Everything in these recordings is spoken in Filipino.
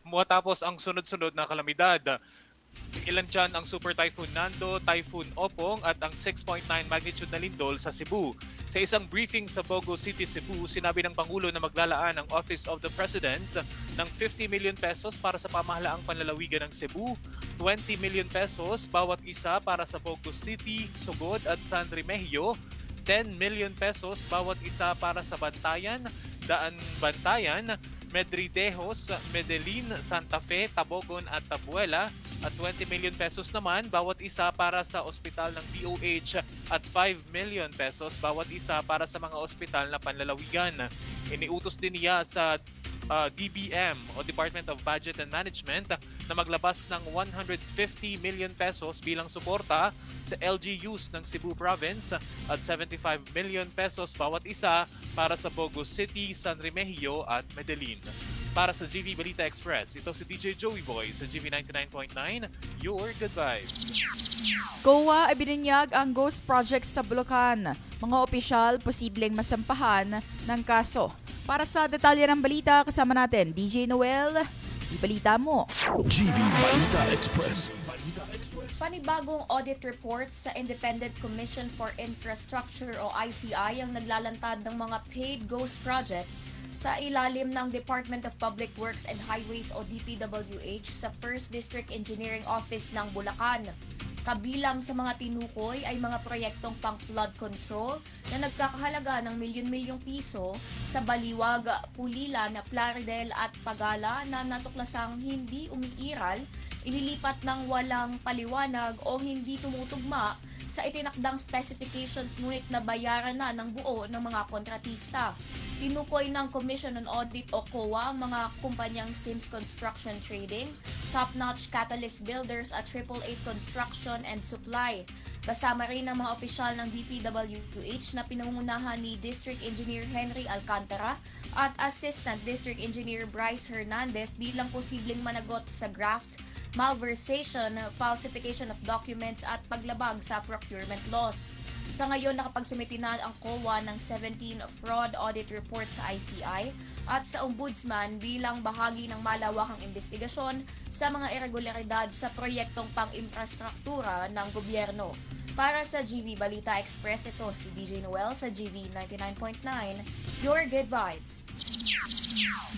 matapos ang sunod-sunod na kalamidad. Ilan dyan ang Super Typhoon Nando, Typhoon Opong at ang 6.9 magnitude na lindol sa Cebu. Sa isang briefing sa Bogo City, Cebu, sinabi ng Pangulo na maglalaan ang Office of the President ng 50 million pesos para sa pamahalaang panlalawigan ng Cebu, 20 million pesos bawat isa para sa Bogo City, Sugod at San Remigio, 10 million pesos bawat isa para sa Bantayan, Daan Bantayan, Medridejos, Medellin, Santa Fe, Tabogon at Tabuela at 20 million pesos naman bawat isa para sa ospital ng DOH at 5 million pesos bawat isa para sa mga ospital na panlalawigan. Iniutos din niya sa DBM o Department of Budget and Management na maglabas ng 150 million pesos bilang suporta sa LGUs ng Cebu Province at 75 million pesos bawat isa para sa Bogo City, San Remigio at Medellin. Para sa GV Balita Express, ito si DJ Joey Boy sa GV 99.9, your good vibes. COA ay bininyag ang ghost project sa Bulacan. Mga opisyal posibleng masampahan ng kaso. Para sa detalye ng balita, kasama natin DJ Noel. Ibalita mo. GV Balita Express. Panibagong audit report sa Independent Commission for Infrastructure o ICI ang naglalantad ng mga paid ghost projects sa ilalim ng Department of Public Works and Highways o DPWH sa 1st District Engineering Office ng Bulacan. Kabilang sa mga tinukoy ay mga proyektong pang-flood control na nagkakahalaga ng milyon-milyong piso sa Baliwag, Pulilan, Plaridel at Pagala na natuklasang hindi umiiral, inilipat ng walang paliwanag o hindi tumutugma sa itinakdang specifications ngunit nabayaran na ng buo ng mga kontratista. Tinukoy ng Commission on Audit o COA ang mga kumpanyang Sims Construction Trading, Top Notch Catalyst Builders at 888 Construction and Supply. Kasama rin ang mga opisyal ng DPWH na pinangungunahan ni District Engineer Henry Alcantara at Assistant District Engineer Bryce Hernandez bilang posibleng managot sa graft, malversation, falsification of documents at paglabag sa procurement laws. Sa ngayon, nakapagsumiti na ang COA ng 17 fraud audit report sa ICI at sa Ombudsman bilang bahagi ng malawakang investigasyon sa mga irregularidad sa proyektong pang-infrastruktura ng gobyerno. Para sa GV Balita Express, ito si DJ Noel sa GV 99.9, your good vibes.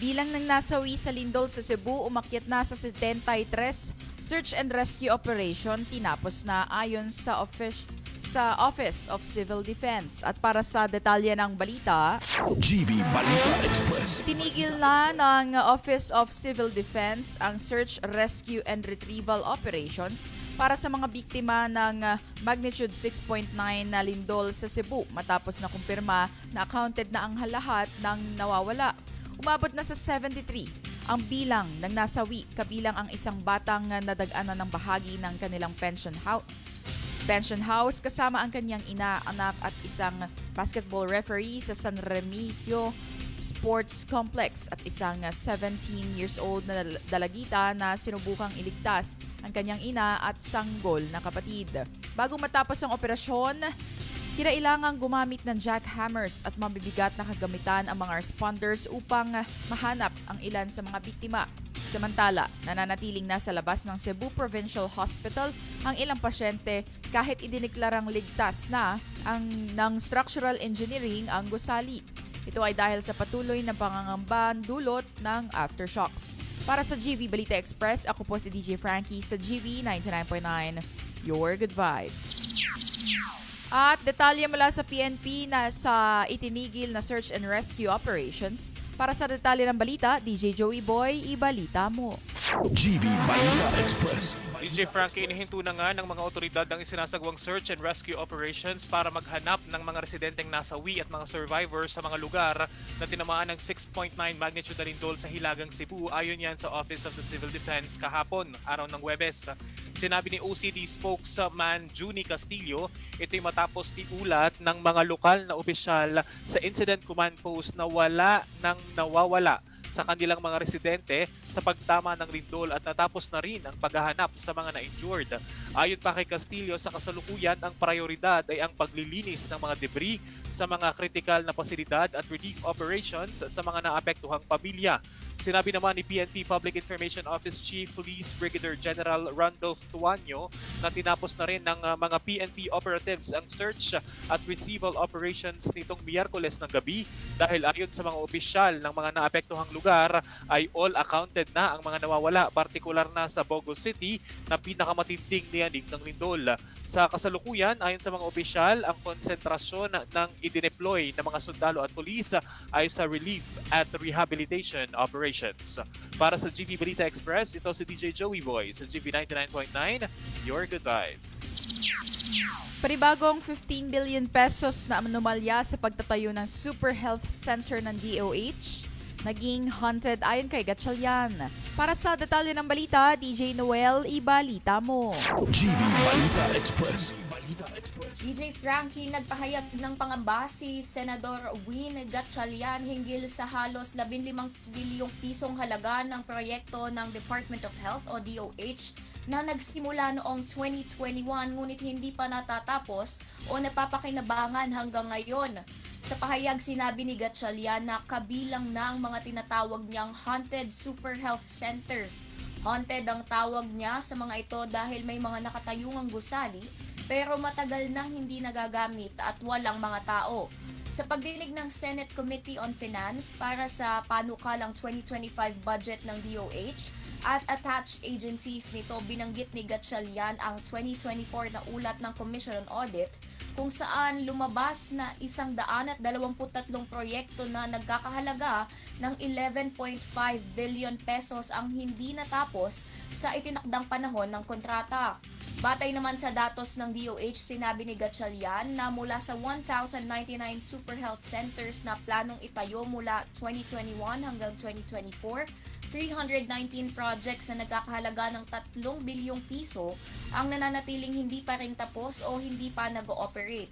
Bilang ng nasawi sa lindol sa Cebu, umakyat na sa 73. Search and rescue operation tinapos na ayon sa Office of Civil Defense. At para sa detalye ng balita, GV Balita Express. Tinigil na ng Office of Civil Defense ang search, rescue and retrieval operations para sa mga biktima ng magnitude 6.9 na lindol sa Cebu matapos na kumpirma na accounted na ang lahat ng nawawala. Umabot na sa 73 ang bilang ng nasawi, kabilang ang isang batang nadagana ng bahagi ng kanilang pension house kasama ang kanyang ina, anak at isang basketball referee sa San Remigio Sports Complex at isang 17 years old na dalagita na sinubukang iligtas ang kanyang ina at sanggol na kapatid. Bago matapos ang operasyon, kinailangang gumamit ng jackhammers at mabibigat na kagamitan ang mga responders upang mahanap ang ilan sa mga biktima. Samantala, nananatiling nasa labas ng Cebu Provincial Hospital ang ilang pasyente kahit idineklarang ligtas na ng structural engineering ang gusali. Ito ay dahil sa patuloy na pangangamban dulot ng aftershocks. Para sa GV Balita Express, ako po si DJ Frankie sa GV 99.9, your good vibes. At detalye mula sa PNP na sa itinigil na search and rescue operations. Para sa detalye ng balita, DJ Joey Boy, ibalita mo. GV Balita Express. DJ Frankie, inihinto na nga ng mga otoridad ang isinasagawang search and rescue operations para maghanap ng mga residenteng nasawi at mga survivors sa mga lugar na tinamaan ng 6.9 magnitude na lindol sa Hilagang Cebu. Ayon yan sa Office of the Civil Defense kahapon, araw ng Huwebes. Sinabi ni OCD spokesman Junie Castillo, ito'y matapos iulat ng mga lokal na opisyal sa Incident Command Post na wala nang nawawala sa kanilang mga residente sa pagtama ng lindol at natapos na rin ang paghahanap sa mga na-injured. Ayon pa kay Castillo, sa kasalukuyan ang prioridad ay ang paglilinis ng mga debris sa mga kritikal na pasilidad at relief operations sa mga naapektuhang pamilya. Sinabi naman ni PNP Public Information Office Chief Police Brigadier General Randolph Tuanyo na tinapos na rin ng mga PNP operatives ang search at retrieval operations nitong Miyerkules ng gabi dahil ayon sa mga opisyal ng mga naapektuhang lugar ay all accounted na ang mga nawawala, partikular na sa Bogo City na pinakamatinding niyanig ng lindol. Sa kasalukuyan, ayon sa mga opisyal, ang konsentrasyon ng idineploy ng mga sundalo at pulis ay sa relief at rehabilitation operations. Para sa GV Balita Express, ito si DJ Joey Boy sa GV 99.9, your good vibe. Panibagong 15 billion pesos na anomalya sa pagtatayo ng Super Health Center ng DOH naging haunted ayon kay Gatchalian. Para sa detalye ng balita, DJ Noel, ibalita mo. GV Balita Express. DJ Frankie, nagpahayag ng pangamba si Senador Win Gatchalian hinggil sa halos 15 bilyong pisong halaga ng proyekto ng Department of Health o DOH na nagsimula noong 2021 ngunit hindi pa natatapos o napapakinabangan hanggang ngayon. Sa pahayag, sinabi ni Gatchalian na kabilang na ang mga tinatawag niyang haunted super health centers. Haunted ang tawag niya sa mga ito dahil may mga nakatayungang gusali pero matagal nang hindi nagagamit at walang mga tao. Sa pagdinig ng Senate Committee on Finance para sa panukalang 2025 budget ng DOH at attached agencies nito, binanggit ni Gatchalian ang 2024 na ulat ng Commission on Audit kung saan lumabas na 123 proyekto na nagkakahalaga ng 11.5 billion pesos ang hindi natapos sa itinakdang panahon ng kontrata. Batay naman sa datos ng DOH, sinabi ni Gatchalian na mula sa 1,099 super health centers na planong itayo mula 2021 hanggang 2024, 319 projects na nagkakahalaga ng 3 bilyong piso ang nananatiling hindi pa rin tapos o hindi pa nag-ooperate.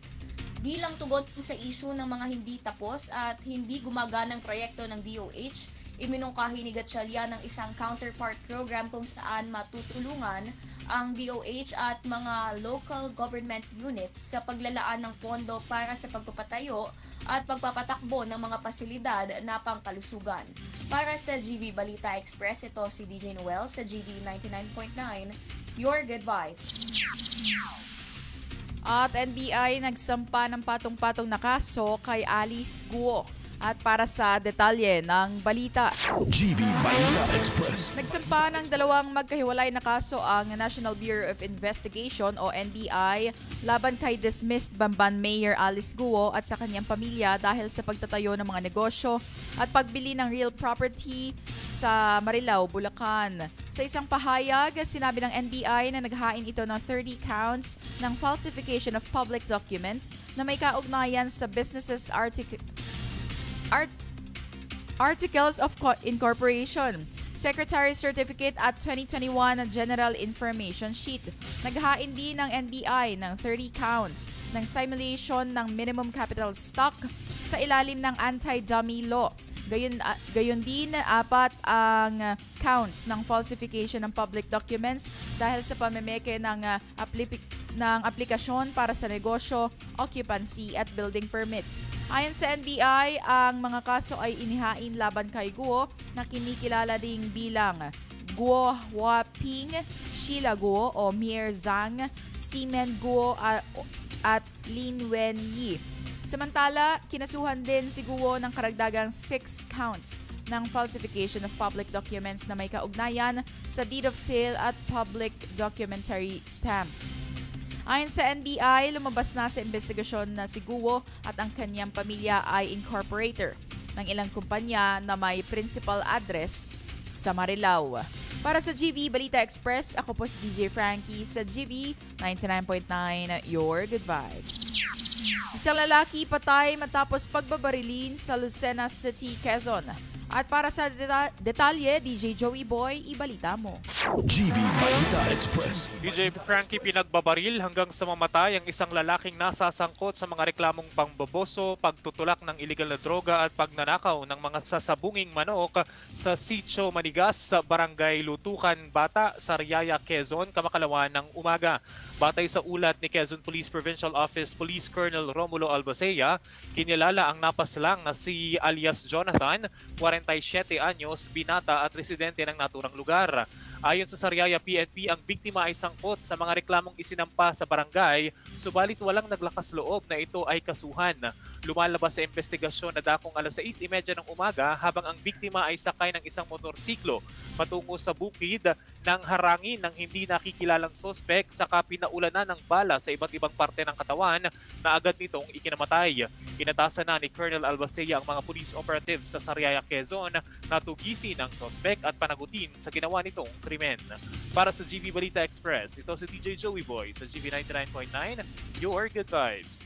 Bilang tugon sa issue ng mga hindi tapos at hindi gumaganang proyekto ng DOH, iminungkahi ni Gatchalian ng isang counterpart program kung saan matutulungan ang DOH at mga local government units sa paglalaan ng pondo para sa pagpapatayo at pagpapatakbo ng mga pasilidad na pangkalusugan. Para sa GV Balita Express, ito si DJ Noel sa GV 99.9, your good vibes. At NBI nagsampa ng patong-patong na kaso kay Alice Guo. At para sa detalye ng balita, GV Balita Express. nagsampa ng dalawang magkahiwalay na kaso ang National Bureau of Investigation o NBI laban kay dismissed Bamban Mayor Alice Guo at sa kanyang pamilya dahil sa pagtatayo ng mga negosyo at pagbili ng real property sa Marilao, Bulacan. Sa isang pahayag, sinabi ng NBI na naghain ito ng 30 counts ng falsification of public documents na may kaugnayan sa businesses Articles of Incorporation, Secretary Certificate at 2021 General Information Sheet. Naghain din ng NBI ng 30 counts ng simulation ng minimum capital stock sa ilalim ng anti-dummy law. Gayon din, 4 ang counts ng falsification ng public documents dahil sa pamemeke ng aplikasyon para sa negosyo, occupancy at building permit. Ayon sa NBI, ang mga kaso ay inihain laban kay Guo na kinikilala ding bilang Guo Huaping, Sheila Guo o Mier Zhang, Simen Guo at Lin Wenyi. Samantala, kinasuhan din si Guo ng karagdagang 6 counts ng falsification of public documents na may kaugnayan sa deed of sale at public documentary stamp. Ayon sa NBI, lumabas na sa investigasyon na si Guo at ang kanyang pamilya ay incorporator ng ilang kumpanya na may principal address sa Marilao. Para sa GV Balita Express, ako po si DJ Frankie sa GV 99.9, your good vibes. Isang lalaki patay matapos pagbabarilin sa Lucena City, Quezon. At para sa detalye, DJ Joey Boy, ibalita mo. GV Balita Express. DJ Frankie, pinagbabaril hanggang sa mamatay ang isang lalaking nasasangkot sa mga reklamong pangboboso, pagtutulak ng iligal na droga at pagnanakaw ng mga sasabunging manok sa Sitio Manigas sa Barangay Lutukan, Bata, Sariaya, Quezon, kamakalawa ng umaga. Batay sa ulat ni Quezon Police Provincial Office Police Colonel Romulo Albacea, kinilala ang napaslang na si alias Jonathan, 47 anyos, binata at residente ng naturang lugar. Ayon sa Sariaya PNP, ang biktima ay sangkot sa mga reklamong isinampa sa barangay, subalit walang naglakas loob na ito ay kasuhan. Lumalabas sa investigasyon na dakong alas 6:30 ng umaga habang ang biktima ay sakay ng isang motorsiklo patungo sa bukid nang harangin ng hindi nakikilalang sospek, saka pinaulanan ng bala sa iba't ibang parte ng katawan na agad nitong ikinamatay. Kinatasan na ni Colonel Albacea ang mga police operatives sa Sariaya, Quezon na tugisin ang sospek at panagutin sa ginawa nitong krimen. Para sa GV Balita Express, ito si DJ Joey Boy sa GV 99.9, Your Good Vibes.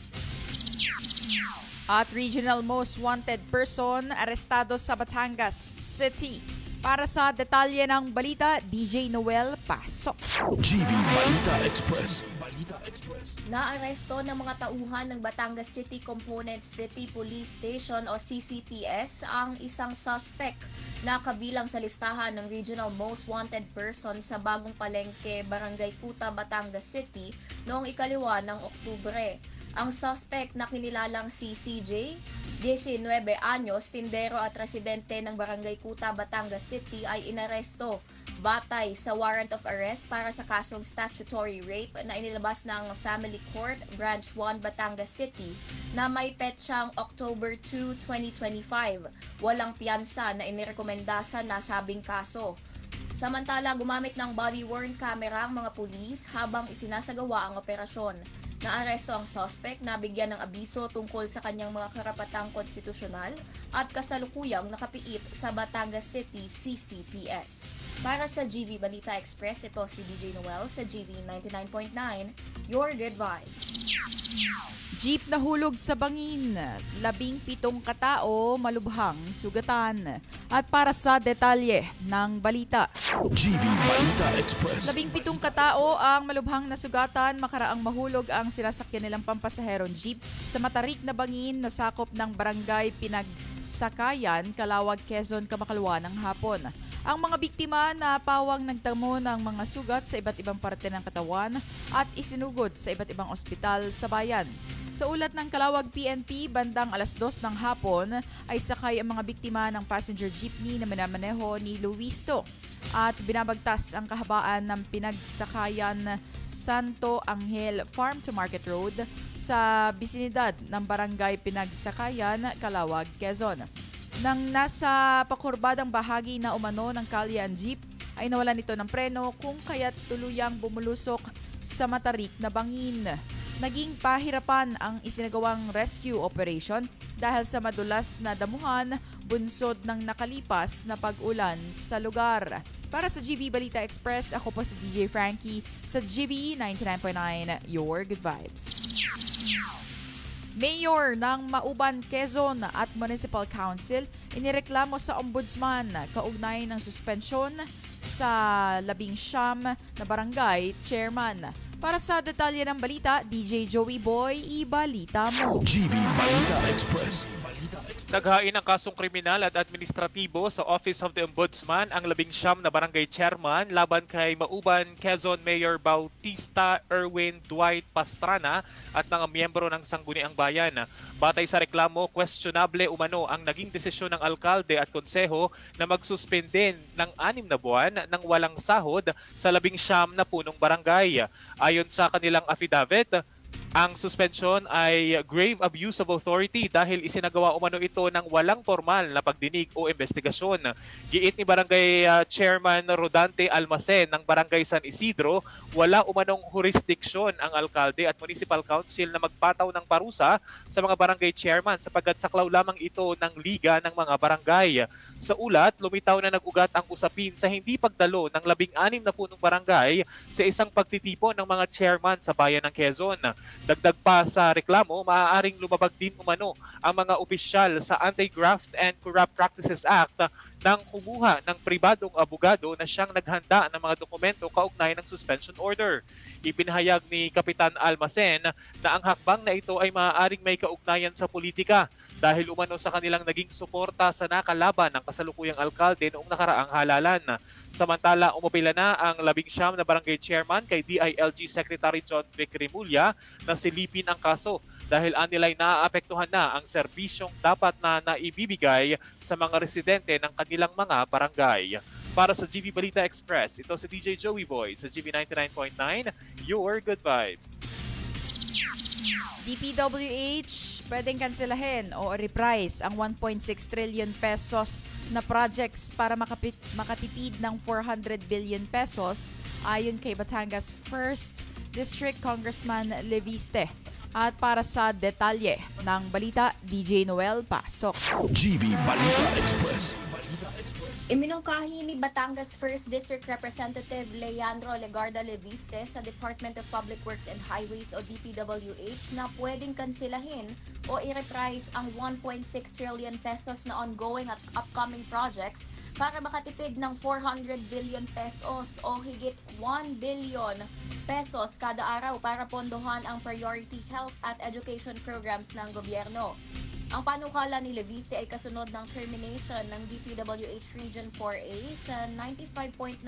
At Regional Most Wanted Person arestado sa Batangas City. Para sa detalye ng balita, DJ Noel pasok. GV Balita Express. Balita Express. Naaresto ng mga tauhan ng Batangas City Component City Police Station o CCPS ang isang suspect na kabilang sa listahan ng Regional Most Wanted Person sa Bagong Palengke, Barangay Kuta, Batangas City noong 1 ng Oktubre. Ang suspect na kinilalang si CJ, 19 anyos, tindero at residente ng Barangay Kuta, Batangas City ay inaresto batay sa warrant of arrest para sa kasong statutory rape na inilabas ng Family Court, Branch 1, Batangas City na may petsang October 2, 2025. Walang piyansa na inirekomenda sa nasabing kaso. Samantala, gumamit ng body-worn camera ang mga pulis habang isinasagawa ang operasyon. Naaresto ang suspect na bigyan ng abiso tungkol sa kanyang mga karapatang konstitusyonal at kasalukuyang nakapiit sa Batangas City CCPS. Para sa GV Balita Express, ito si DJ Noel sa GV 99.9, Your Good Vibes. Jeep nahulog sa bangin, 17 katao malubhang sugatan. At para sa detalye ng balita, GV Balita Express. 17 katao ang malubhang nasugatan makaraang mahulog ang sinasakyan nilang pampasaherong jeep sa matarik na bangin na sakop ng barangay Pinagsakayan, Calawag, Quezon, kamakalawa ng hapon. Ang mga biktima na pawang nagtamo ng mga sugat sa iba't ibang parte ng katawan at isinugod sa iba't ibang ospital sa bayan. Sa ulat ng Calawag PNP, bandang alas 2 ng hapon ay sakay ang mga biktima ng passenger jeepney na minamaneho ni Luisto at binabagtas ang kahabaan ng Pinagsakayan Santo Angel Farm to Market Road sa bisinidad ng barangay Pinagsakayan, Calawag, Quezon. Nang nasa pakurbadang bahagi na umano ng kalye ang jeep, ay nawalan nito ng preno kung kaya't tuluyang bumulusok sa matarik na bangin. Naging pahirapan ang isinagawang rescue operation dahil sa madulas na damuhan bunsod ng nakalipas na pag-ulan sa lugar. Para sa GV Balita Express, ako po si DJ Frankie sa GV 99.9, Your Good Vibes. Mayor ng Mauban, Quezon at Municipal Council inireklamo sa Ombudsman kaugnay ng suspensyon sa 19 na barangay chairman. Para sa detalye ng balita, DJ Joey Boy, ibalita mo. GV Balita Express. Naghain ng kasong kriminal at administratibo sa Office of the Ombudsman ang 19 na barangay chairman laban kay Mauban, Quezon Mayor Bautista Erwin Dwight Pastrana at mga miyembro ng Sangguniang Bayan. Batay sa reklamo, questionable umano ang naging desisyon ng alkalde at konseho na magsuspende ng 6 na buwan ng walang sahod sa 19 na punong barangay. Ayon sa kanilang affidavit, ang suspension ay grave abuse of authority dahil isinagawa umano ito ng walang formal na pagdinig o investigasyon. Giit ni Barangay Chairman Rodante Almacen ng Barangay San Isidro, wala umanong jurisdiksyon ang alkalde at municipal council na magpataw ng parusa sa mga barangay chairman sapagkat saklaw lamang ito ng liga ng mga barangay. Sa ulat, lumitaw na nag-ugat ang usapin sa hindi pagdalo ng 16 na punong barangay sa isang pagtitipon ng mga chairman sa bayan ng Quezon. Dagdag pa sa reklamo, maaaring lumabag din umano ang mga opisyal sa Anti-Graft and Corrupt Practices Act nang kumuha ng pribadong abogado na siyang naghanda ng mga dokumento kaugnay ng suspension order. Ipinahayag ni Kapitan Almacen na ang hakbang na ito ay maaaring may kaugnayan sa politika dahil umano sa kanilang naging suporta sa nakalaban ng kasalukuyang alkalde noong nakaraang halalan. Samantala, umapila na ang 19 na barangay chairman kay DILG Secretary John Vic Rimulya na silipin ang kaso dahil anilay naaapektuhan na ang serbisyong dapat na naibibigay sa mga residente ng kanilang mga barangay. Para sa GV Balita Express, ito si DJ Joey Boy sa GV 99.9, Your Good Vibes. DPWH pwedeng kanselahin o reprise ang 1.6 trillion pesos na projects para makatipid ng 400 billion pesos ayon kay Batangas 1st District Congressman Leviste. At para sa detalye ng balita, DJ Noel Pasok. GV Balita Express. Iminungkahi ni Batangas 1st District Representative Leandro Legarda Leviste sa Department of Public Works and Highways o DPWH na pwedeng kansilahin o i-reprise ang 1.6 trillion pesos na ongoing at upcoming projects para makatipid ng 400 billion pesos o higit 1 billion pesos kada araw para pondohan ang priority health at education programs ng gobyerno. Ang panukala ni Leviste ay kasunod ng termination ng DPWH Region 4A sa 95.99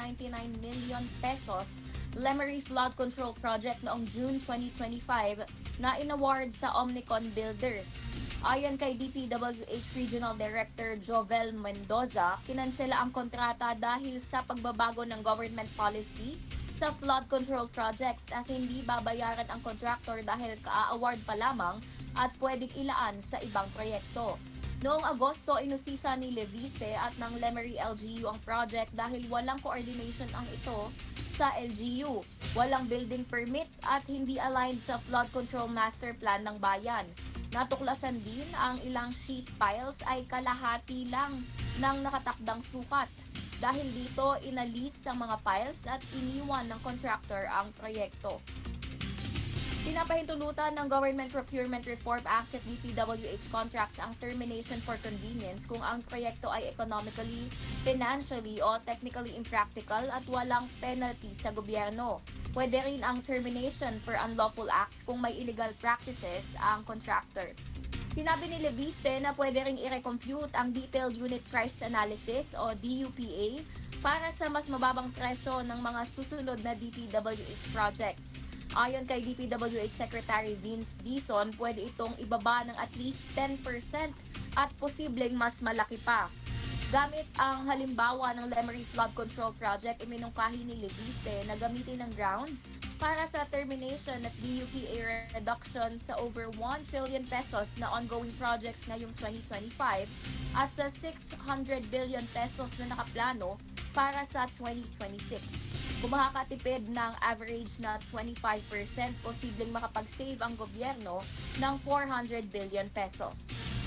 million pesos Lemery Flood Control Project noong June 2025 na inaward sa Omnicon Builders. Ayon kay DPWH Regional Director Jovel Mendoza, kinansela ang kontrata dahil sa pagbabago ng government policy sa flood control projects at hindi babayaran ang contractor dahil ka-award pa lamang at pwedeng ilaan sa ibang proyekto. Noong Agosto, inusisa ni Leviste at ng Lemery LGU ang project dahil walang coordination ang ito sa LGU, walang building permit at hindi aligned sa flood control master plan ng bayan. Natuklasan din ang ilang sheet piles ay kalahati lang ng nakatakdang sukat. Dahil dito, inalis ang mga piles at iniwan ng contractor ang proyekto. Pinapahintulutan ng Government Procurement Reform Act at DPWH contracts ang termination for convenience kung ang proyekto ay economically, financially o technically impractical at walang penalty sa gobyerno. Pwede rin ang termination for unlawful acts kung may illegal practices ang contractor. Sinabi ni Leviste na pwede ring i-recompute ang Detailed Unit Price Analysis o DUPA para sa mas mababang presyo ng mga susunod na DPWH projects. Ayon kay DPWH Secretary Vince Dizon, pwede itong ibaba ng at least 10% at posibleng mas malaki pa. Gamit ang halimbawa ng Lemery Flood Control Project, iminungkahi ni Leviste na gamitin ng grounds para sa termination at DUPA reduction sa over 1 trillion pesos na ongoing projects ngayong 2025 at sa 600 billion pesos na nakaplano para sa 2026. Kung makakatipid ng average na 25%, posibleng makapag-save ang gobyerno ng 400 billion pesos.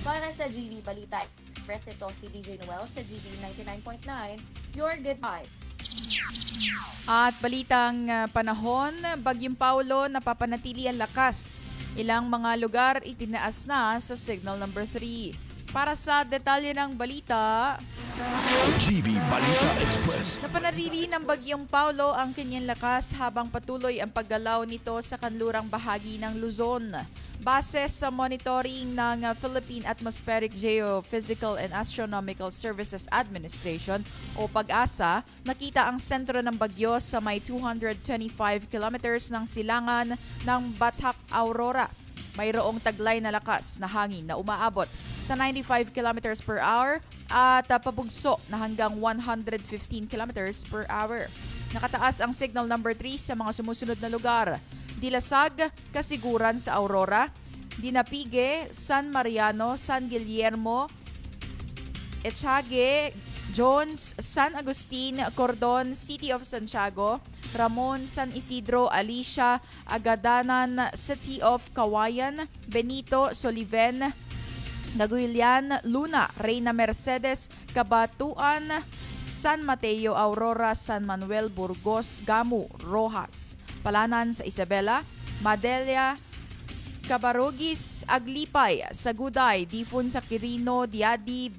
Para sa GV Balita Express, ito si DJ Noel sa GV 99.9, Your Good Vibes. At balitang panahon, Bagyong Paulo napapanatili ang lakas. Ilang mga lugar itinaas na sa signal number 3. Para sa detalye ng balita, GV Balita Express. napanatili ng Bagyong Paulo ang kanyang lakas habang patuloy ang paggalaw nito sa kanlurang bahagi ng Luzon. Base sa monitoring ng Philippine Atmospheric Geophysical and Astronomical Services Administration o PAGASA, nakita ang sentro ng bagyo sa may 225 kilometers ng silangan ng Batak, Aurora. Mayroong taglay na lakas na hangin na umaabot sa 95 kilometers per hour at pabugso na hanggang 115 kilometers per hour. Nakataas ang signal number 3 sa mga sumusunod na lugar: Dilasag, Kasiguran sa Aurora, Dinapige, San Mariano, San Guillermo, Echage, Jones, San Agustin, Cordon, City of Santiago, Ramon, San Isidro, Alicia, Agadanan, City of Kawayan, Benito, Soliven, Daguilian, Luna, Reina Mercedes, Cabatuan, San Mateo, Aurora, San Manuel, Burgos, Gamu, Rojas, Palanan sa Isabela, Madelia, Cabarogis, Aglipay, Saguday, Difun sa Quirino, Diadi,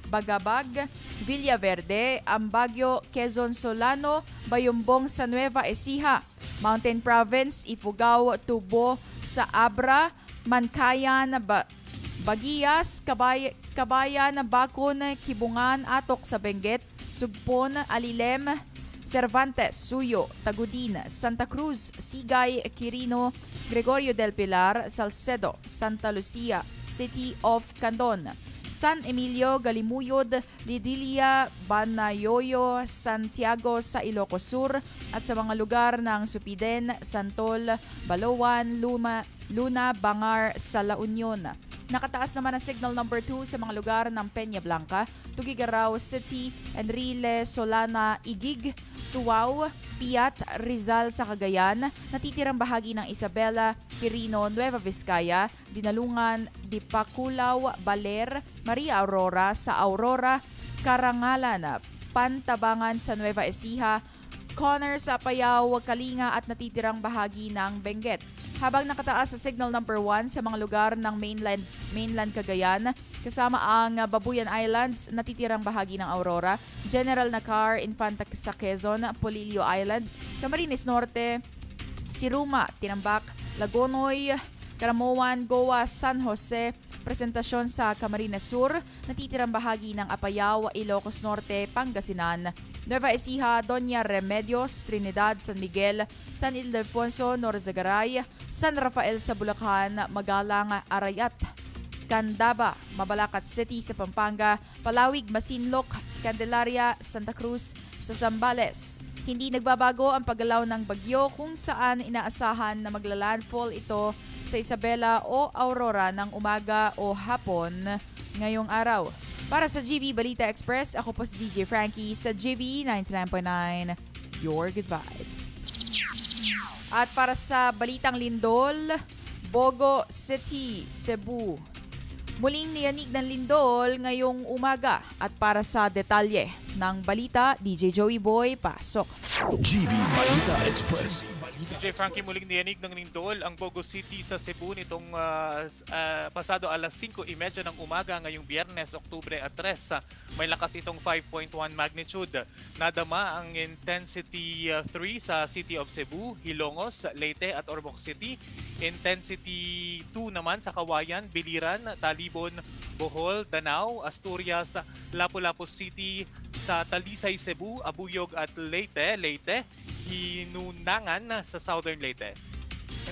Bagabag, Villaverde, Ambagyo, Quezon Solano, Bayumbong sa Nueva Ecija, Mountain Province, Ifugao, Tubo sa Abra, Mankayan, Bagias, Kabayan, Bakon, Kibungan, Atok sa Benguet, Sugpon, Alilem, Cervantes, Suyo, Tagudin, Santa Cruz, Sigay, Quirino, Gregorio del Pilar, Salcedo, Santa Lucia, City of Candon, San Emilio, Galimuyod, Lidilia, Banayoyo, Santiago sa Ilocos Sur at sa mga lugar ng Supiden, Santol, Baloan, Luna, Bangar sa La Union. Nakataas naman ang signal number 2 sa mga lugar ng Peña Blanca, Tugigaraw City, Enrile, Solana, Igig, Tuwao, Piat, Rizal sa Cagayan, natitirang bahagi ng Isabela, Quirino, Nueva Vizcaya, Dinalungan, Dipakulaw, Baler, Maria Aurora sa Aurora, Karangalan, Pantabangan sa Nueva Ecija, Conner sa Apayao, Kalinga at natitirang bahagi ng Benguet. Habang nakataas sa signal number 1 sa mga lugar ng mainland Cagayan, kasama ang Babuyan Islands, natitirang bahagi ng Aurora, General Nacar, Infanta sa Quezon, Polillo Island, Camarines Norte, Siruma, Tinambak, Lagonoy, Caramoan, Goa, San Jose, Presentasyon sa Camarines Sur, natitirang bahagi ng Apayao, Ilocos Norte, Pangasinan, Nueva Ecija, Doña Remedios, Trinidad, San Miguel, San Ildefonso, Norzagaray, San Rafael sa Bulacan, Magalang, Arayat, Candaba, Mabalacat City sa Pampanga, Palawig, Masinloc, Candelaria, Santa Cruz sa Zambales. Hindi nagbabago ang paggalaw ng bagyo kung saan inaasahan na maglalandfall ito sa Isabela o Aurora ng umaga o hapon ngayong araw. Para sa GB Balita Express, ako po si DJ Frankie sa GB 99.9, Your Good Vibes. At para sa Balitang Lindol, Bogo City, Cebu. Muling niyanig ng lindol ngayong umaga. At para sa detalye ng balita, DJ Joey Boy, pasok. GB Balita Express. DJ Frankie, muling niyanig ng lindol ang Bogo City sa Cebu nitong pasado alas 5:30 ng umaga ngayong Biyernes, Oktubre 3. May lakas itong 5.1 magnitude. Nadama ang intensity 3 sa City of Cebu, Hilongos, Leyte at Ormoc City. Intensity 2 naman sa Kawayan, Biliran, Talibon, Bohol, Danao, Asturias, Lapu-Lapu City, sa Talisay, Cebu, Abuyog at Leyte, Hinunangan sa Southern Leyte.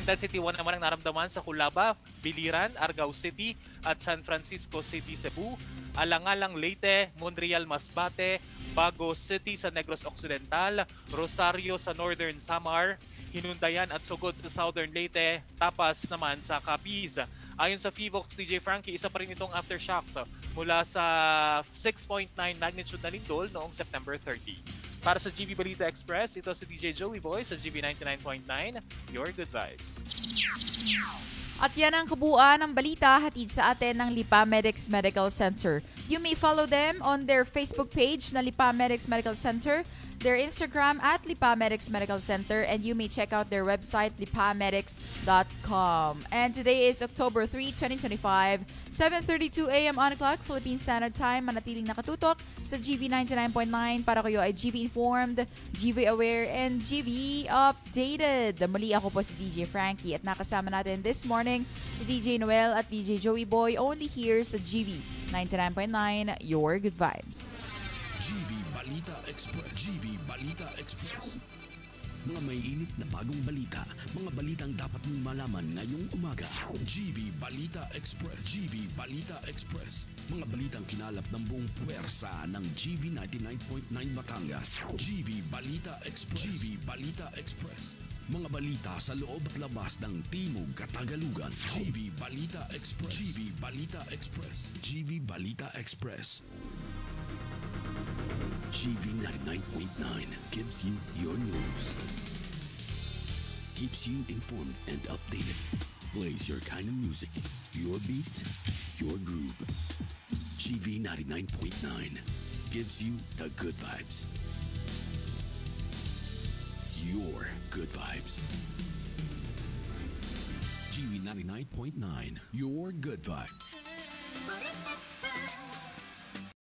Intensity 1 naman ang naramdaman sa Culaba, Biliran, Argao City at San Francisco City, Cebu, Alangalang, Leyte, Montreal, Masbate, Bago City sa Negros Occidental, Rosario sa Northern Samar, Hinundayan at Sugod sa Southern Leyte, Tapas naman sa Capiz. Ayon sa Fivox, DJ Frankie, isa pa rin itong aftershock mula sa 6.9 magnitude na lindol noong September 30. Para sa GB Balita Express, ito si DJ Joey Boy sa GB 99.9, Your Good Vibes. At yan ang kabuuan ng balita hatid sa atin ng Lipa Medics Medical Center. You may follow them on their Facebook page na Lipa Medics Medical Center, their Instagram at Lipa Medics Medical Center, and you may check out their website lipamedics.com. And today is October 3, 2025, 7:32 a.m. on the clock, Philippine Standard Time. Manatiling nakatutok sa GB 99.9 para kayo ay GB informed, GB aware, and GB updated. Muli ako po si DJ Frankie at nakasama natin this morning si DJ Noel at DJ Joey Boy only here sa GB 99.9, Your Good Vibes. GB Balita Express. GB Balita Express. Mga may init na bagong balita. Mga balitang dapat mong malaman ngayong umaga. GB Balita Express. GB Balita Express. Mga balitang kinalap ng buong puwersa ng GB 99.9 Batangas. GB Balita Express. GB Balita Express. Mga balita sa loob at labas ng Timog Katagalugan. GB Balita Express. GB Balita Express. GB Balita Express. GB 99.9 gives you your news. Keeps you informed and updated. Plays your kind of music. Your beat, your groove. GB 99.9 gives you the good vibes. Your good vibes. GB 99.9, your good vibe.